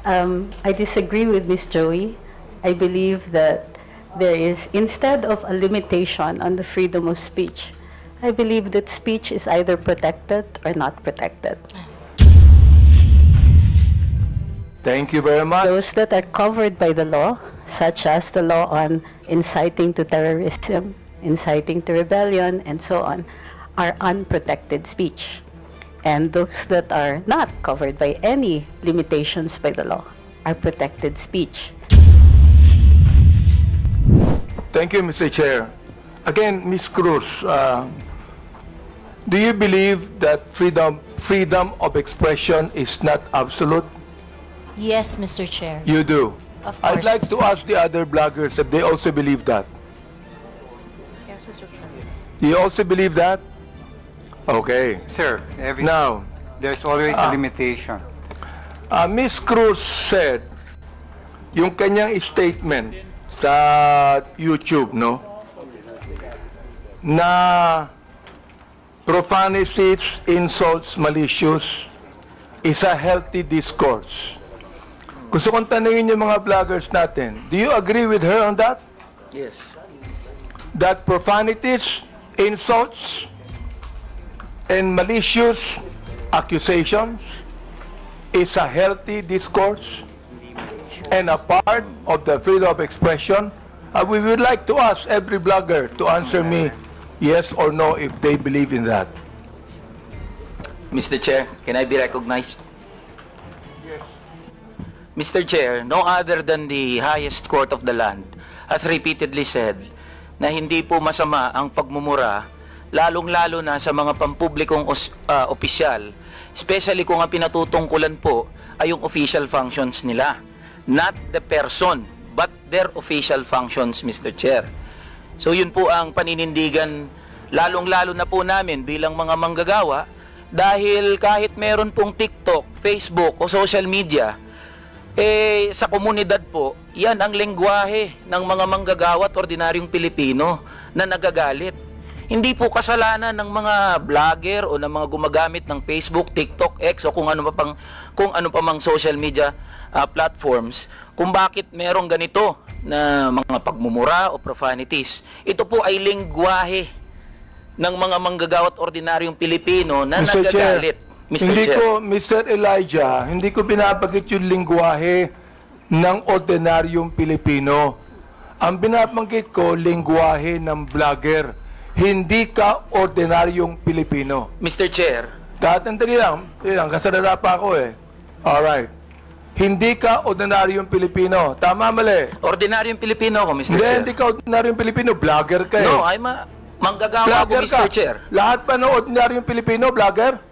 I disagree with Ms. Joey. I believe that there is, instead of a limitation on the freedom of speech, I believe that speech is either protected or not protected. Thank you very much. Those that are covered by the law, such as the law on inciting to terrorism, inciting to rebellion, and so on, are unprotected speech. And those that are not covered by any limitations by the law are protected speech. Thank you, Mr. Chair. Again, Ms. Cruz, do you believe that freedom of expression is not absolute? Yes, Mr. Chair. You do? Of course. I'd like to ask the other bloggers if they also believe that. Yes, Mr. Chair. You also believe that? Okay. Sir, Now, there's always a limitation. Ms. Cruz said, yung kanyang statement sa YouTube, no? Na profanities, insults, malicious is a healthy discourse. Gusto kong tanungin yung mga vloggers natin, do you agree with her on that? Yes. That profanities, insults, and malicious accusations is a healthy discourse and a part of the freedom of expression? We would like to ask every blogger to answer me yes or no if they believe in that. Mr. Chair, can I be recognized? Yes. Mr. Chair, no other than the highest court of the land has repeatedly said na hindi po masama ang pagmumura, lalong-lalo na sa mga pampublikong opisyal, especially kung ang pinatutungkulan po ay yung official functions nila. Not the person, but their official functions, Mr. Chair. So yun po ang paninindigan, lalong-lalo na po namin bilang mga manggagawa, dahil kahit meron pong TikTok, Facebook o social media, sa komunidad po, yan ang lengguwahe ng mga manggagawa at ordinaryong Pilipino na nagagalit. Hindi po kasalanan ng mga vlogger o ng mga gumagamit ng Facebook, TikTok, X o kung ano pa mang social media platforms kung bakit merong ganito na mga pagmumura o profanities. Ito po ay lengguwahe ng mga manggagawa at ordinaryong Pilipino na Mr. nagagalit. Chair, Mr. hindi Chair. ko, Mr. Elijah, hindi ko binabagit yung lingwahe ng ordinaryong Pilipino. Ang binabanggit ko, lingwahe ng vlogger. Hindi ka ordinaryong Pilipino. Mr. Chair. Tatandali lang, kasadala pa ako eh. Alright. Hindi ka ordinaryong Pilipino. Tama, mali? Ordinaryong Pilipino ako, Mr. Chair. Hindi ka ordinaryong Pilipino. Vlogger ka eh. No, I'm a manggagawa ako, Mr. Chair. Lahat pa ng ordinaryong Pilipino, vlogger?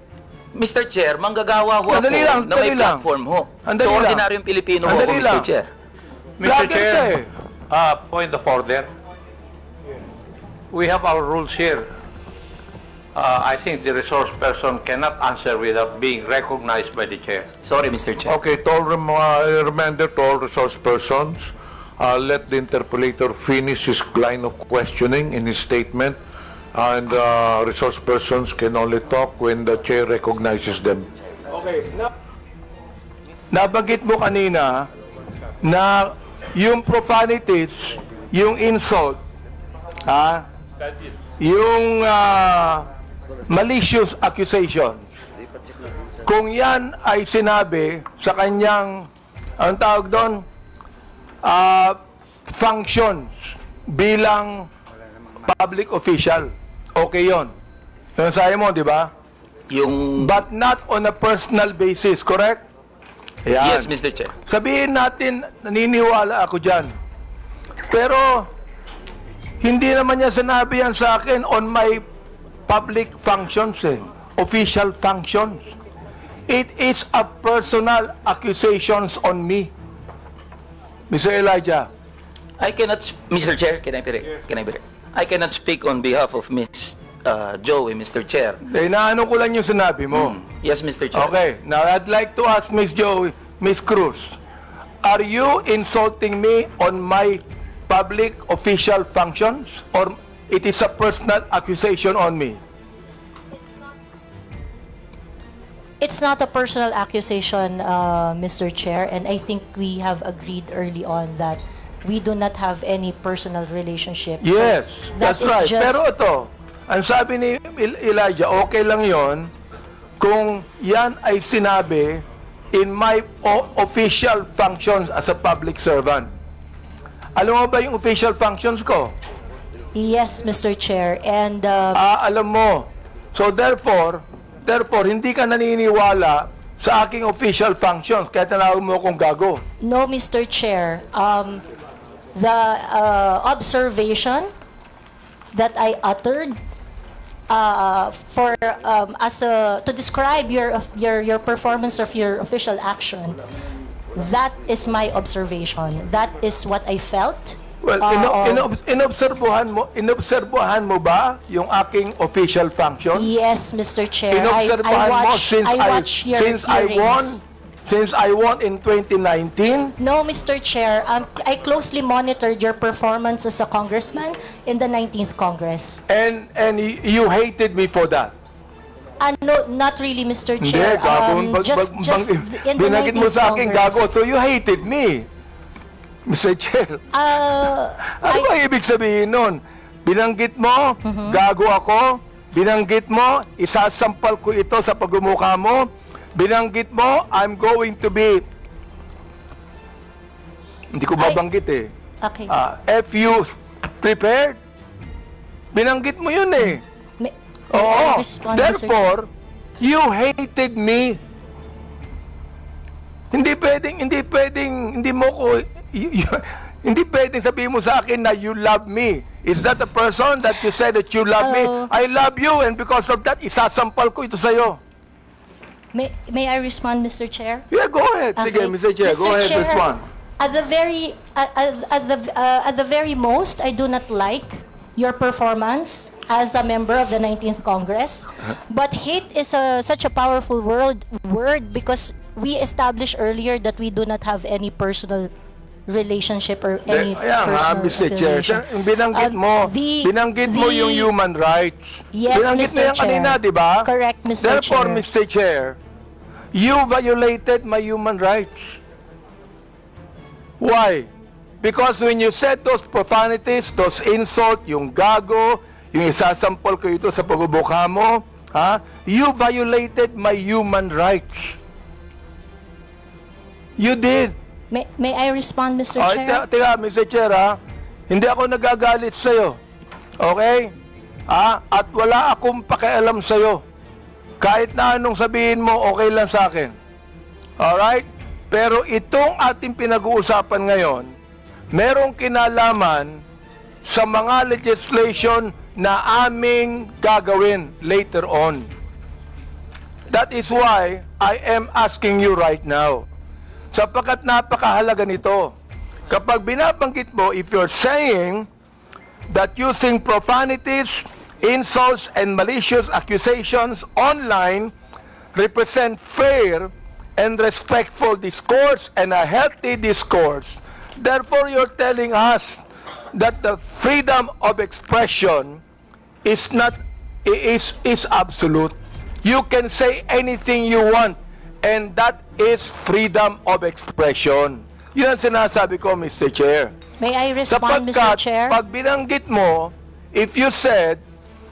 Mr. Chair, manggagawa ho ako na may platform ho. So, ordinaryong Pilipino ho ako, Mr. Chair. Mr. Chair, point of order. We have our rules here. I think the resource person cannot answer without being recognized by the chair. Sorry, Mr. Chair. Okay, to all reminder to all resource persons, let the interpolator finish his line of questioning in his statement, and resource persons can only talk when the chair recognizes them. Okay. Nabanggit mo kanina na yung profanities, yung insult, yung malicious accusations, kung yan ay sinabi sa kanyang, anong tawag doon, functions bilang public official, okay yon. Yung sabi mo, di ba? Yung... But not on a personal basis, correct? Yan. Yes, Mr. Chair. Sabihin natin, naniniwala ako dyan. Pero, hindi naman niya sinabi yan sa akin on my public functions, official functions. It is a personal accusations on me. Mr. Elijah. I cannot, Mr. Chair, can I be I cannot speak on behalf of Ms. Joey, Mr. Chair. Naano ko lang yung sinabi mo. Yes, Mr. Chair. Okay. Now, I'd like to ask Ms. Joey, Ms. Cruz, are you insulting me on my public official functions, or it is a personal accusation on me? It's not a personal accusation, Mr. Chair, and I think we have agreed early on that we do not have any personal relationship. So Yes, that that's is right. just- Pero ito, ang sabi ni Elijah, okay lang yon kung yan ay sinabi in my official functions as a public servant. Alam mo ba yung official functions ko? Yes, Mr. Chair, and Alam mo. So therefore, hindi ka naniniwala sa aking official functions, kaya tinawag mo akong gago. no, Mr. Chair, the observation that I uttered to describe your performance of your official action, that is my observation. That is what I felt. Well, inobserbuhan mo ba yung aking official function? Yes, Mr. Chair. Inobserbuhan mo since I won in 2019? No, Mr. Chair. I closely monitored your performance as a congressman in the 19th Congress. And you hated me for that. No, not really, Mr. Hindi, Chair. Just in the binanggit mo 19th sa akin Congress. gago, so you hated me. Mr. Chair, ano ba ibig sabihin nun? Binanggit mo, gago ako, binanggit mo, isasampal ko ito sa pagmumukha mo, binanggit mo, I'm going to be, hindi ko babanggit eh. Okay. If you prepared, binanggit mo yun eh. May Oo. I respond, Mr. Chair? Therefore, you hated me. Hindi pwedeng sabihin mo sa akin na you love me. Is that the person that you said that you love me? I love you, and because of that, isasampal ko ito sa'yo. May I respond, Mr. Chair? Yeah, go ahead. Sige, Okay. Mr. Chair, go ahead, respond. At the very most, I do not like your performance as a member of the 19th Congress. But hate is such a powerful word because we established earlier that we do not have any personal relationship or any Ayan nga, personal Mr. Chair. affiliation. Binanggit mo yung human rights. Yes, Binanggit mo Mr. yan kanina, Chair. di ba? Correct, Mr. Therefore, Chair. Mr. Chair, you violated my human rights. Why? Because when you said those profanities, those insults, yung gago, yung isasampol ko ito sa pagbubuka mo, you violated my human rights. You did. May I respond, Mr. Chair? Teka, Mr. Chair, hindi ako nagagalit sa'yo. Okay? At wala akong pakialam sa'yo. Kahit na anong sabihin mo, okay lang sa akin. Alright? Pero itong ating pinag-uusapan ngayon, merong kinalaman sa mga legislation na aming gagawin later on. That is why I am asking you right now. Sapagkat napakahalaga nito. Kapag binabanggit mo, if you're saying that using profanities, insults, and malicious accusations online represent fair and respectful discourse and a healthy discourse, therefore you're telling us that the freedom of expression is absolute. You can say anything you want, and that is freedom of expression. Yun ang sinasabi ko, Mr. Chair. May I respond, Mr. Chair? Pag binanggit mo, if you said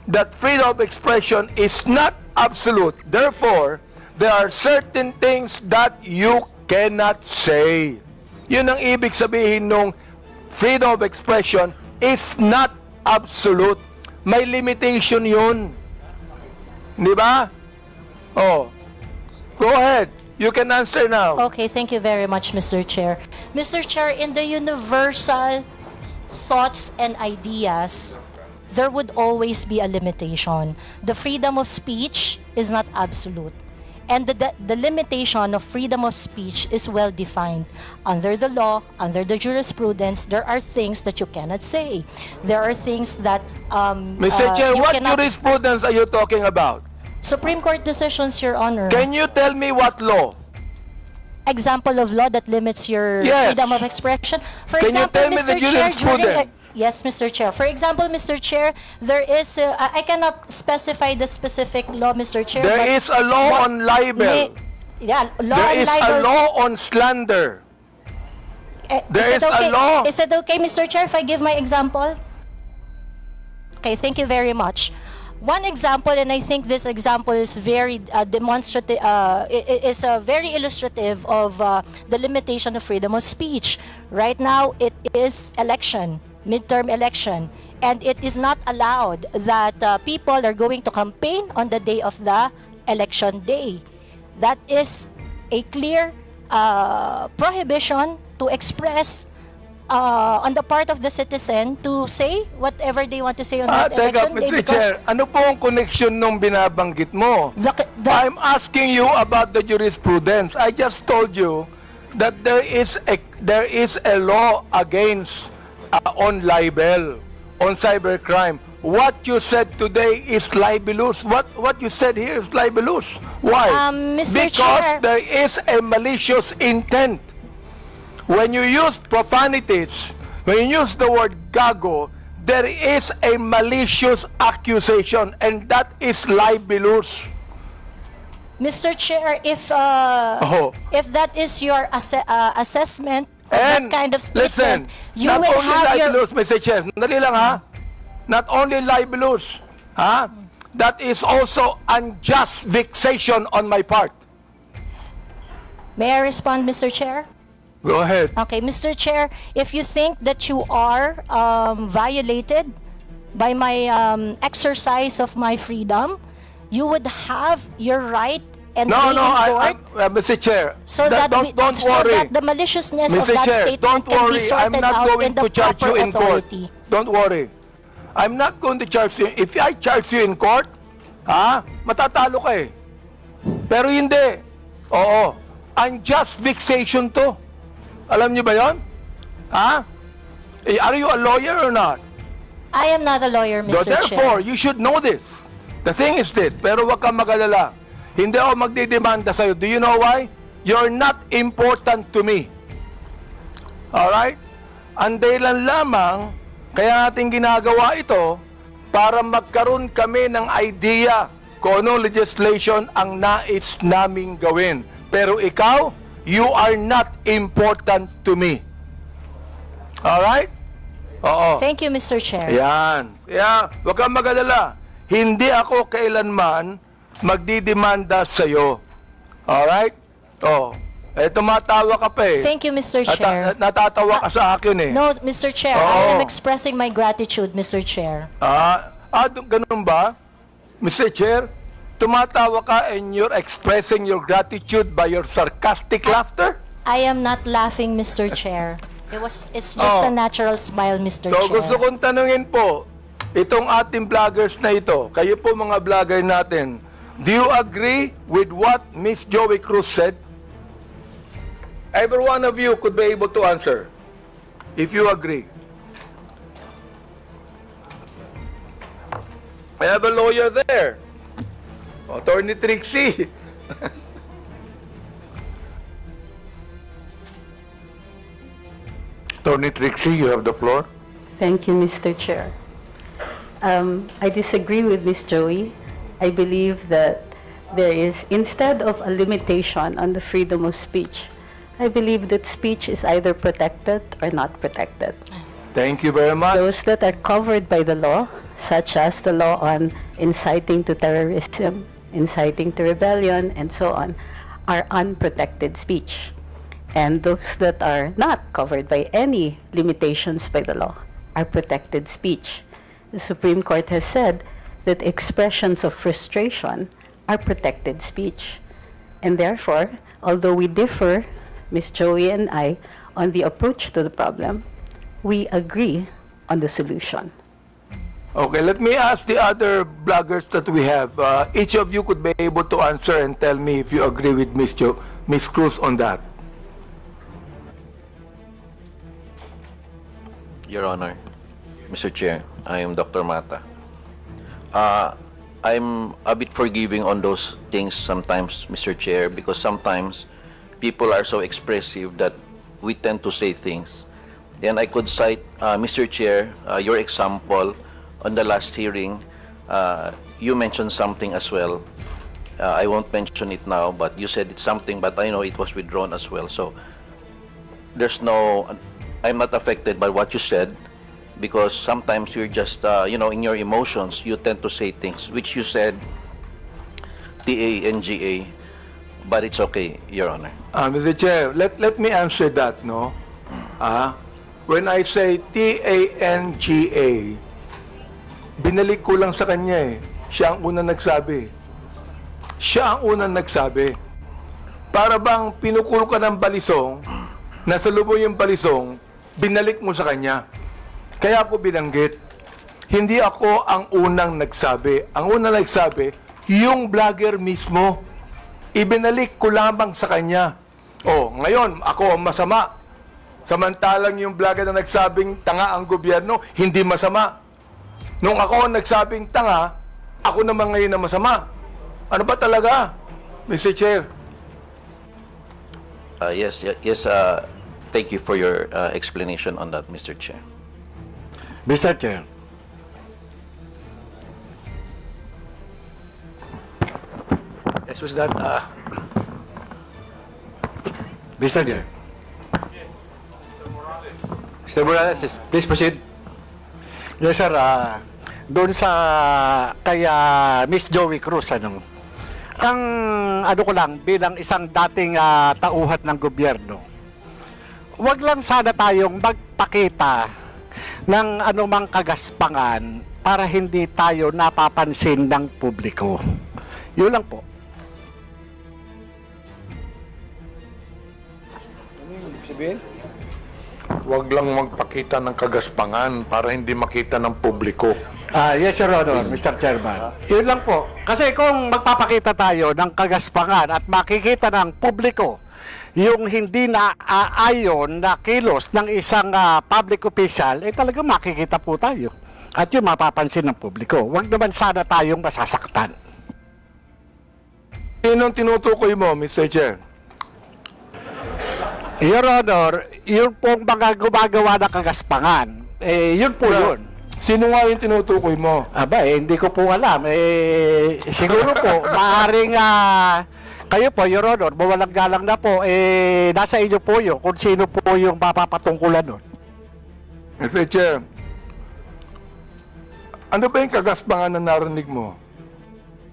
that freedom of expression is not absolute, therefore, there are certain things that you cannot say. Yun ang ibig sabihin nung freedom of expression is not absolute. May limitation yun. Di ba? Oh. Go ahead. You can answer now. Okay, thank you very much, Mr. Chair. Mr. Chair, in the universal thoughts and ideas, there would always be a limitation. The freedom of speech is not absolute. And the limitation of freedom of speech is well defined. Under the law, under the jurisprudence, there are things that you cannot say. There are things that Mr. Chair, you what cannot... jurisprudence are you talking about? Supreme Court decisions, Your Honor. Can you tell me what law? example of law that limits your Yes. freedom of expression? For Can you example, tell me the Mr. Chair, jurisprudence? yes, Mr. Chair. For example, Mr. Chair, there is, I cannot specify the specific law, Mr. Chair. There but is a law on libel. Yeah, law There on is a libel. law on slander. There is Is it a okay? law. Is it okay, Mr. Chair, if I give my example? Okay, thank you very much. One example, and I think this example is very demonstrative, is very illustrative of the limitation of freedom of speech. Right now, it is election, midterm election, and it is not allowed that people are going to campaign on the day of the election day. That is a clear prohibition to express on the part of the citizen to say whatever they want to say on that Teka, election day. Mr. Chair, ano po ang connection nung binabanggit mo? I'm asking you about the jurisprudence. I just told you that there is a law against on libel, on cybercrime. What you said today is libelous. What you said here is libelous. Why? Mr. Because Chair. there is a malicious intent. When you use profanities, when you use the word gago, there is a malicious accusation, and that is libelous. Mr. Chair, if that is your assessment of And that kind of listen, statement, you not will only have your... libelous, Mr. Chair, dali lang ha, not only libelous, ha, that is also unjust vexation on my part. May I respond, Mr. Chair? Go ahead. Okay, Mr. Chair, if you think that you are violated by my exercise of my freedom, you would have your right and No, day no, in court Mr. Chair, so that, don't so worry. that the maliciousness of Mr. that Chair, statement don't can be worry. I'm sorted not out going in the to charge you proper in court. authority. Don't worry. I'm not going to charge you. If I charge you in court, matatalo ka eh. Pero hindi. Oo. Unjust vexation to. Alam niyo ba yon? Are you a lawyer or not? I am not a lawyer, Mr. Therefore, Chair. you should know this. The thing is this, pero wag kang mag-alala. Hindi ako magdidemanda sa'yo. Do you know why? You're not important to me. Alright? Ang dahilan lamang, kaya natin ginagawa ito, para magkaroon kami ng idea kung anong legislation ang nais naming gawin. Pero ikaw, you are not important to me. Alright? Oo. Thank you, Mr. Chair. Yan. Kaya, huwag kang mag-alala. Hindi ako kailanman magdidemanda sa'yo. Alright? Oh. Tumatawa ka pa eh. Thank you, Mr. Chair. Natatawa ka sa akin eh. No, Mr. Chair, Oo. I am expressing my gratitude, Mr. Chair. Ganun ba? Mr. Chair, tumatawa ka and you're expressing your gratitude by your sarcastic laughter? I am not laughing, Mr. Chair. It's just a natural smile, Mr. So Chair. gusto kong tanungin po, itong ating vloggers na ito, kayo po mga vlogger natin, do you agree with what Miss Joey Cruz said? Every one of you could be able to answer, if you agree. I have a lawyer there, Attorney Trixie. Attorney Trixie, you have the floor. Thank you, Mr. Chair. I disagree with Ms. Joey. I believe that there is, instead of a limitation on the freedom of speech, I believe that speech is either protected or not protected. Thank you very much. Those that are covered by the law, such as the law on inciting to terrorism, inciting to rebellion, and so on, are unprotected speech. And those that are not covered by any limitations by the law are protected speech. The Supreme Court has said that expressions of frustration are protected speech. And therefore, although we differ, Ms. Joey and I, on the approach to the problem, we agree on the solution. Okay, let me ask the other bloggers that we have. Each of you could be able to answer and tell me if you agree with Ms. Cruz on that. Your Honor, Mr. Chair, I am Dr. Mata. I'm a bit forgiving on those things sometimes, Mr. Chair, because sometimes people are so expressive that we tend to say things. Then I could cite, Mr. Chair, your example on the last hearing. You mentioned something as well. I won't mention it now, but you said it's something, but I know it was withdrawn as well. So there's no, I'm not affected by what you said, because sometimes you're just, in your emotions, you tend to say things, which you said, TANGA, but it's okay, Your Honor. Mr. Chair, let me answer that, no? When I say TANGA, binalik ko lang sa kanya eh. Siya ang unang nagsabi. Siya ang unang nagsabi. Para bang pinukul ka ng balisong, nasa lubong yung balisong, binalik mo sa kanya. Kaya ako binanggit. Hindi ako ang unang nagsabi. Ang unang nagsabi, yung vlogger mismo. Ibinalik ko lamang sa kanya. Oh, ngayon, ako ang masama. Samantalang yung vlogger na nagsabing tanga ang gobyerno, hindi masama. Nung ako ang nagsabing tanga, ako naman ngayon na masama. Ano ba talaga, Mr. Chair? Yes. Thank you for your explanation on that, Mr. Chair. Mr. Chair. Yes, was that, Mr. Chair. Mr. Morales, please proceed. Yes, sir. Doon sa kaya Miss Joey Cruz, ang ko lang, bilang isang dating tauhan ng gobyerno, wag lang sana tayong magpakita ng anumang kagaspangan para hindi tayo napapansin ng publiko. Yun lang po. Huwag lang magpakita ng kagaspangan para hindi makita ng publiko. Yes, Your Honor, Mr. Chairman. Yun lang po. Kasi kung magpapakita tayo ng kagaspangan at makikita ng publiko yung hindi na ayon na kilos ng isang public official, talagang makikita po tayo. At yun mapapansin ng publiko. Huwag naman sana tayong masasaktan. Sinong tinutukoy mo, Mr. Chair? Your Honor, yun pong mga gumagawa ng kagaspangan, yun po yun. Sino nga yung tinutukoy mo? Aba, hindi ko po alam. Siguro po, maaaring kayo po, Your Honor, mawalang galang na po, nasa inyo po yun, kung sino po yung mapapatungkulan nun. Mr. Chair, ano ba yung kagaspangan na narinig mo?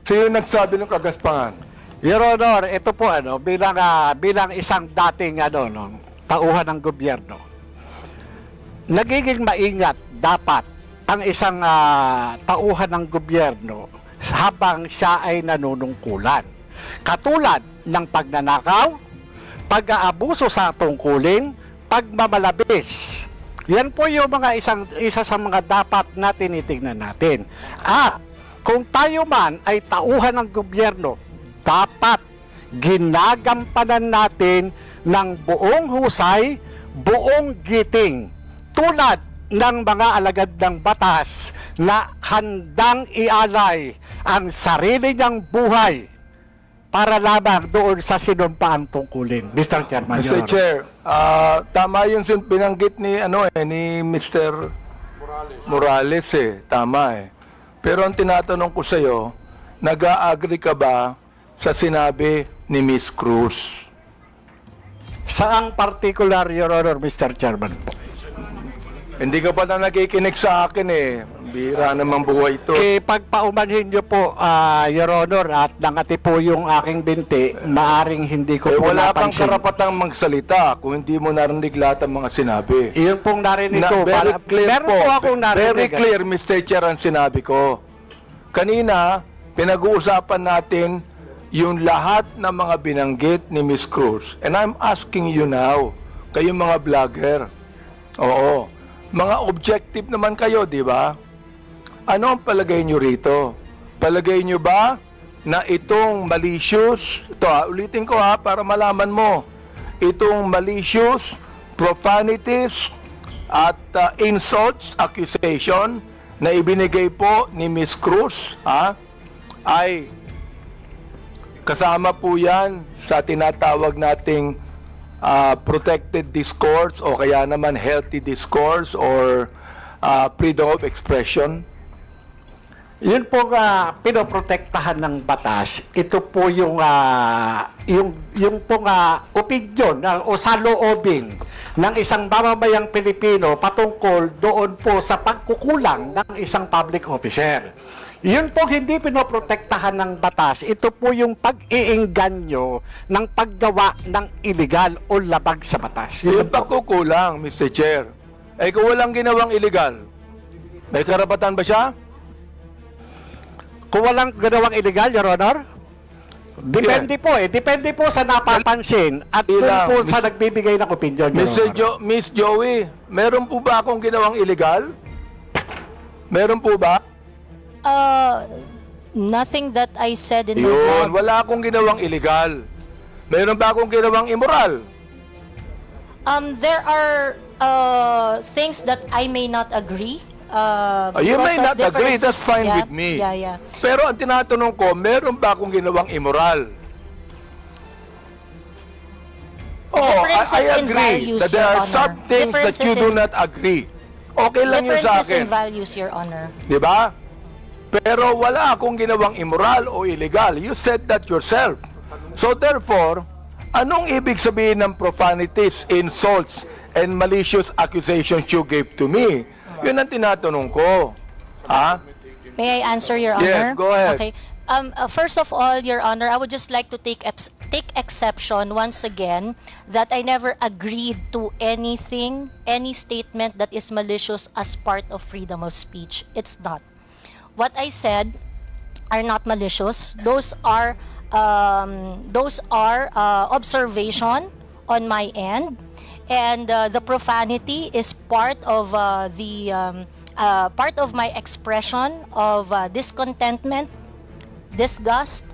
Sino nagsabi ng kagaspangan? Your Honor, ito po bilang isang dating tauhan ng gobyerno. Nagiging maingat dapat ang isang tauhan ng gobyerno habang siya ay nanunungkulan. Katulad ng pagnanakaw, pag-aabuso sa tungkulin, pagmamalabis. Yan po yung isa sa mga dapat na tinitingnan natin. At kung tayo man ay tauhan ng gobyerno, dapat ginagampanan natin ng buong husay, buong giting, tulad ng mga alagad ng batas na handang ialay ang sarili niyang buhay para lamang doon sa sinumpaang tungkulin. Mr. Chairman, Mr. Chair, tama yung binanggit ni Mr. Morales tama Pero ang tinatanong ko sa iyo, nag-a-agree ka ba sa sinabi ni Miss Cruz? Saang particular, Your Honor, Mr. Chairman? Hindi ka pa na nakikinig sa akin Bira naman buhay ito. Pagpaumanhin niyo po, Your Honor, at nangati po yung aking binti, maaring hindi ko po wala kang napansin. karapatang magsalita kung hindi mo narinig lahat ang mga sinabi. Iyon pong narinig ko. Very clear po akong narinig. Very clear, Mr. Chair, ang sinabi ko. Kanina, pinag-uusapan natin yung lahat ng mga binanggit ni Miss Cruz. And I'm asking you now, kayong mga vlogger. Oo. Mga objective naman kayo, di ba? Ano ang palagay nyo rito? Palagay nyo ba na itong malicious, ulitin ko para malaman mo, itong malicious, profanities, at insults, accusation na ibinigay po ni Miss Cruz, ay kasama po yan sa tinatawag nating protected discourse o kaya naman healthy discourse or freedom of expression? Yun po pinoprotektahan ng batas. Ito po yung pong opinion o saloobin ng isang mamamayang Pilipino patungkol doon po sa pagkukulang ng isang public officer. Yun po hindi pinoprotektahan ng batas. Ito po yung pag-iingganyo ng paggawa ng illegal o labag sa batas. Yung pagkukulang, Mr. Chair. Kung walang ginawang illegal, may karapatan ba siya? Kung walang ginawang illegal, Your Honor? Depende po Depende po sa napapansin at kung po sa nagbibigay ng opinion, Your Honor. Miss Joey, meron po ba akong ginawang illegal? Meron po ba? Nothing that I said in the Yun, wala akong ginawang illegal. Meron ba akong ginawang immoral? There are things that I may not agree. You may not agree, that's fine with me. Yeah. Pero ang tinatanong ko, meron ba akong ginawang immoral? I agree values, that there Your are some Honor. things that you do not agree. Okay lang yun sa Differences in akin. values, Your Honor. Di ba? Pero wala akong ginawang immoral o illegal. You said that yourself. So therefore, anong ibig sabihin ng profanities, insults, and malicious accusations you gave to me? Yun ang tinatanong ko. May I answer, Your Honor? Yes, go ahead. Okay. First of all, Your Honor, I would just like to take exception once again that I never agreed to anything, any statement that is malicious as part of freedom of speech. It's not. What I said are not malicious. Those are observation on my end. And the profanity is part of part of my expression of discontentment, disgust,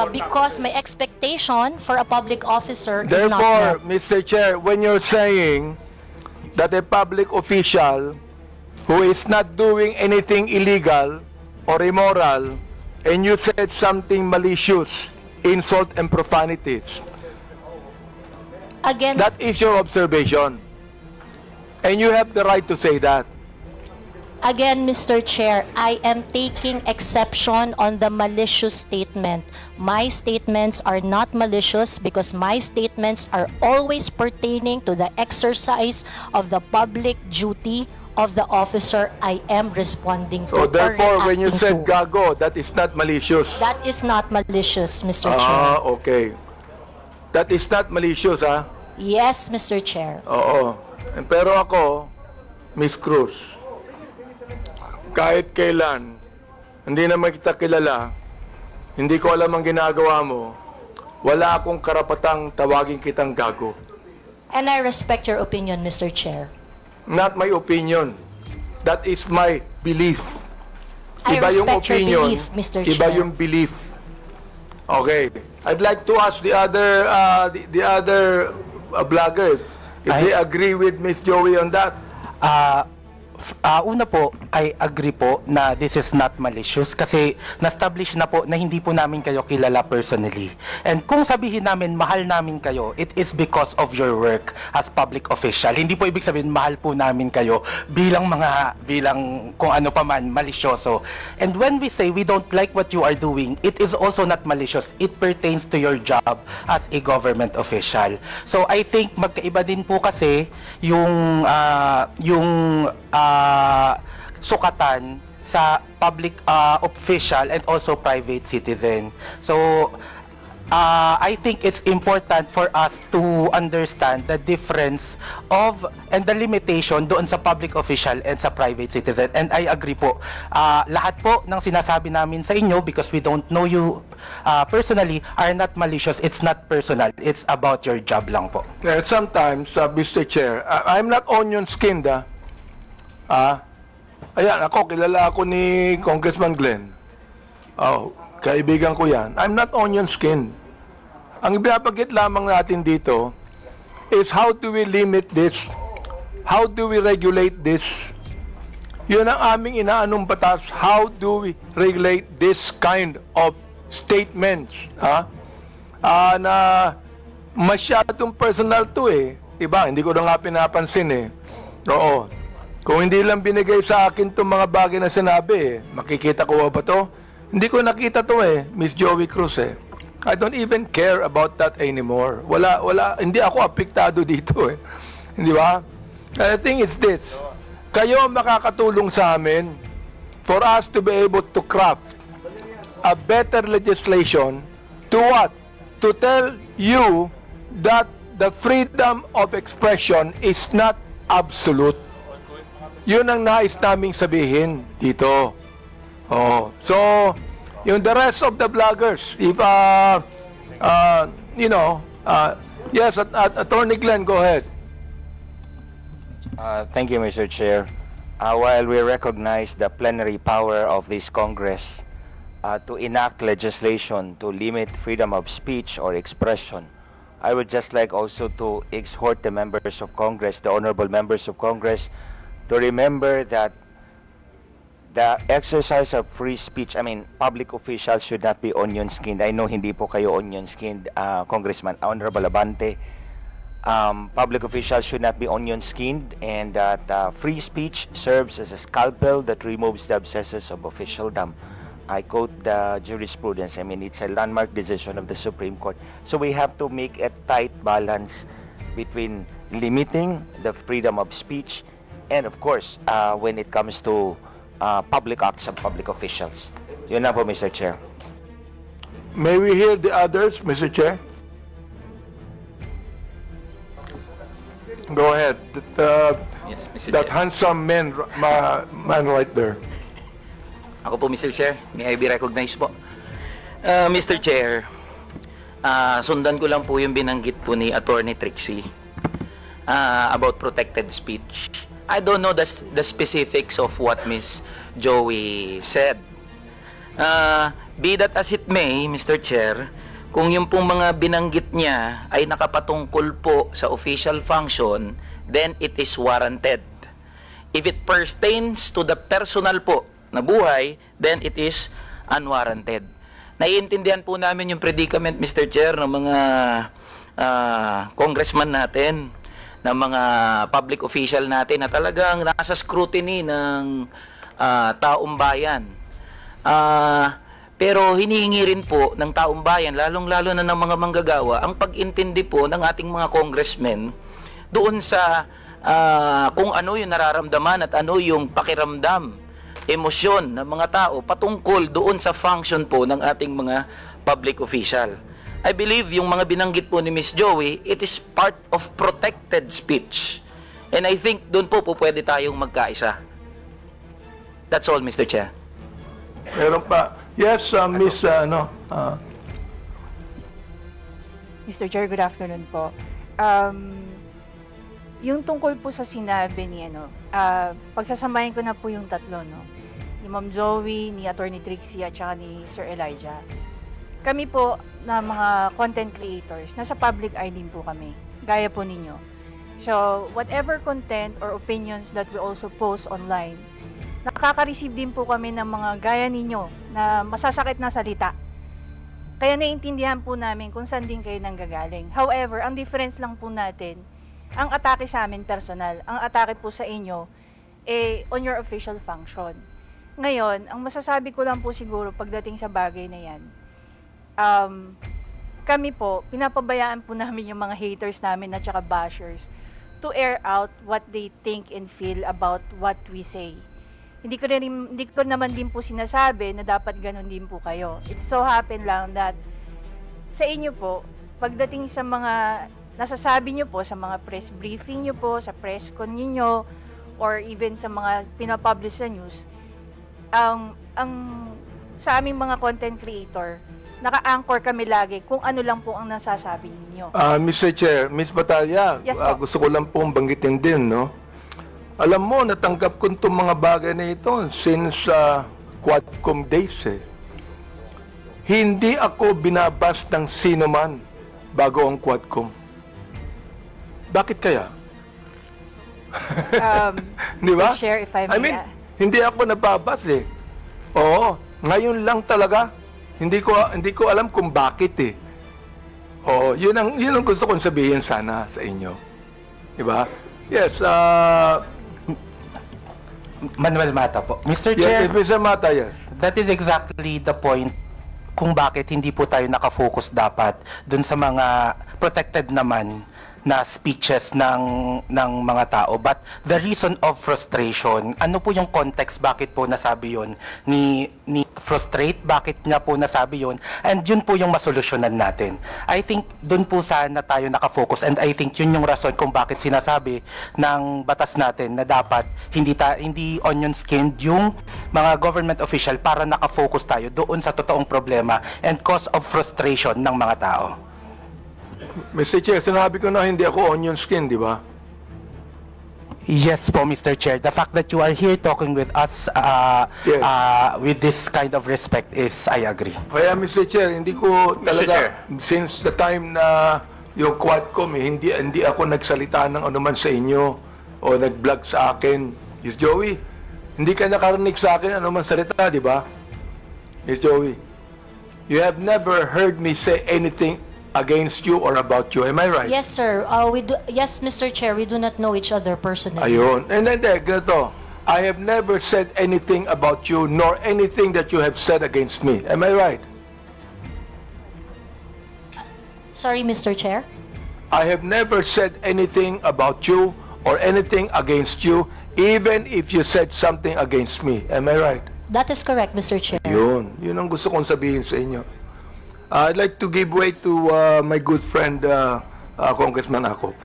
because my expectation for a public officer is not Therefore, met. Mr. Chair, when you're saying that a public official who is not doing anything illegal or immoral, and you said something malicious, insult and profanities, Again, that is your observation. And you have the right to say that. Again, Mr. Chair, I am taking exception on the malicious statement. My statements are not malicious because my statements are always pertaining to the exercise of the public duty of the officer I am responding to. So therefore, when you said reacting to. gago, that is not malicious. That is not malicious, Mr. Chair. Okay. That is not malicious, Yes, Mr. Chair. Oo. Pero ako, Miss Cruz, kahit kailan, hindi naman kita kilala, hindi ko alam ang ginagawa mo, wala akong karapatang tawagin kitang gago. And I respect your opinion, Mr. Chair. Not my opinion. That is my belief. I Iba yung respect your opinion, belief, Mr. iba Chair. yung belief. Okay. I'd like to ask the other vlogger if they agree with Miss Joey on that. Una po, I agree po na this is not malicious kasi na-establish na po na hindi po namin kayo kilala personally. And kung sabihin namin mahal namin kayo, it is because of your work as public official. Hindi po ibig sabihin mahal po namin kayo bilang kung ano pa man, malisyoso. And when we say we don't like what you are doing, it is also not malicious. It pertains to your job as a government official. So I think magkaiba din po kasi yung sukatan sa public official and also private citizen. So I think it's important for us to understand the difference of and the limitation doon sa public official and sa private citizen. And I agree po. Lahat po ng sinasabi namin sa inyo, because we don't know you personally, are not malicious. It's not personal. It's about your job lang po. Sometimes, Mr. Chair, I'm not onion-skinned. Ayan, kilala ako ni Congressman Glenn. Kaibigan ko yan. I'm not onion-skinned. Ang ibinabagit lamang natin dito is how do we limit this? How do we regulate this? Yun ang aming inaanong batas. How do we regulate this kind of statements, na masyadong personal to eh. Diba? Hindi ko na nga pinapansin eh. Oo. Kung hindi lang binigay sa akin itong mga bagay na sinabi eh, makikita ko ba to? Hindi ko nakita to eh, Miss Joey Cruz eh. I don't even care about that anymore. Hindi ako apektado dito eh. Di ba? The thing is this, kayo makakatulong sa amin for us to be able to craft a better legislation to what? To tell you that the freedom of expression is not absolute. Yun ang nais naming sabihin dito. Oh, so, yung the rest of the bloggers, if, yes, Attorney Glenn, go ahead. Thank you, Mr. Chair. While we recognize the plenary power of this Congress to enact legislation to limit freedom of speech or expression, I would just like also to exhort the members of Congress, the honorable members of Congress, to remember that the exercise of free speech, public officials should not be onion-skinned. I know hindi po kayo onion-skinned, Congressman, Honorable Abante. Public officials should not be onion-skinned, and that free speech serves as a scalpel that removes the abscesses of officialdom. I quote the jurisprudence. It's a landmark decision of the Supreme Court. So we have to make a tight balance between limiting the freedom of speech and, of course, when it comes to public acts of public officials. Yun na po, Mr. Chair. May we hear the others, Mr. Chair? Go ahead. Yes, Mr. That Chair. handsome man right there. Ako po, Mr. Chair. May I be recognized po? Mr. Chair, sundan ko lang po yung binanggit po ni Attorney Trixie about protected speech. I don't know the specifics of what Miss Joey said. Be that as it may, Mr. Chair, kung yung pong mga binanggit niya ay nakapatungkol po sa official function, then it is warranted. If it pertains to the personal po na buhay, then it is unwarranted. Naiintindihan po namin yung predicament, Mr. Chair, ng mga congressman natin, ng mga public official natin na talagang nasa scrutiny ng taong bayan. Pero hinihingi rin po ng taong bayan, lalong-lalo na ng mga manggagawa, ang pag-intindi po ng ating mga congressmen doon sa kung ano yung nararamdaman at ano yung pakiramdam, emosyon ng mga tao patungkol doon sa function po ng ating mga public official. I believe yung mga binanggit po ni Miss Joey, it is part of protected speech. And I think doon po pwede tayong magkaisa. That's all, Mr. Chair. Meron pa. Yes, Miss, Mr. Chair, good afternoon po. Yung tungkol po sa sinabi ni, pagsasamahin ko na po yung tatlo, ni Ma'am Zoe, ni Attorney Trixie, at saka ni Sir Elijah. Kami po na mga content creators, nasa public eye din po kami, gaya po ninyo. So, whatever content or opinions that we also post online, nakaka-receive din po kami ng mga gaya ninyo na masasakit na salita. Kaya naiintindihan po namin kung saan din kayo nanggagaling. However, ang difference lang po natin, ang atake sa amin personal, ang atake po sa inyo, on your official function. Ngayon, ang masasabi ko lang po siguro pagdating sa bagay na yan, kami po, pinapabayaan po namin yung mga haters namin at saka bashers to air out what they think and feel about what we say. Hindi ko naman din po sinasabi na dapat ganun din po kayo. It so happen lang that sa inyo po, pagdating sa mga nasasabi nyo po, sa mga press briefing nyo po, sa press con nyo, or even sa mga pinapublish sa news, ang sa aming mga content creator, naka-anchor kami lagi kung ano lang po ang nasasabi ninyo. Mr. Chair, Ms. Batalya, yes, gusto ko lang pong banggitin din, Alam mo, natanggap ko itong mga bagay na ito since Quadcom days, Hindi ako binabas ng sino man bago ang Quadcom. Bakit kaya? Di ba? Share if I mean, hindi ako nababas Oo, ngayon lang talaga. Hindi ko alam kung bakit eh. Oh, yun ang gusto kong sabihin sana sa inyo. Diba? Yes, Manuel Mata po. Mr. yes, Chair, Mr. Mata, yes. that is exactly the point kung bakit hindi po tayo nakafocus dapat dun sa mga protected naman na speeches ng mga tao. But the reason of frustration, ano po yung context bakit po nasabi yon ni frustrate, bakit niya po nasabi yon, and yun po yung masolusyonan natin. I think dun po sana tayo nakafocus, and I think yun yung rason kung bakit sinasabi ng batas natin na dapat hindi onion skinned yung mga government official para nakafocus tayo doon sa totoong problema and cause of frustration ng mga tao. Mr. Chair, sinabi ko na hindi ako onion skin, di ba? Yes po, Mr. Chair. The fact that you are here talking with us Yes. with this kind of respect is, I agree. Kaya, Mr. Chair, hindi ko talaga, since the time na yung Quadcom, hindi ako nagsalita ng anuman sa inyo o nag-vlog sa akin. Miss Joey, hindi ka nakarinig sa akin anuman salita, di ba? Miss Joey, you have never heard me say anything against you or about you. Am I right? Yes, sir. Yes, Mr. Chair, we do not know each other personally. Ayun. And then, ganito. I have never said anything about you nor anything that you have said against me. Am I right? Sorry, Mr. Chair? I have never said anything about you or anything against you, even if you said something against me. Am I right? That is correct, Mr. Chair. Yun. Yun ang gusto kong sabihin sa inyo. I'd like to give way to my good friend, Congressman Acop.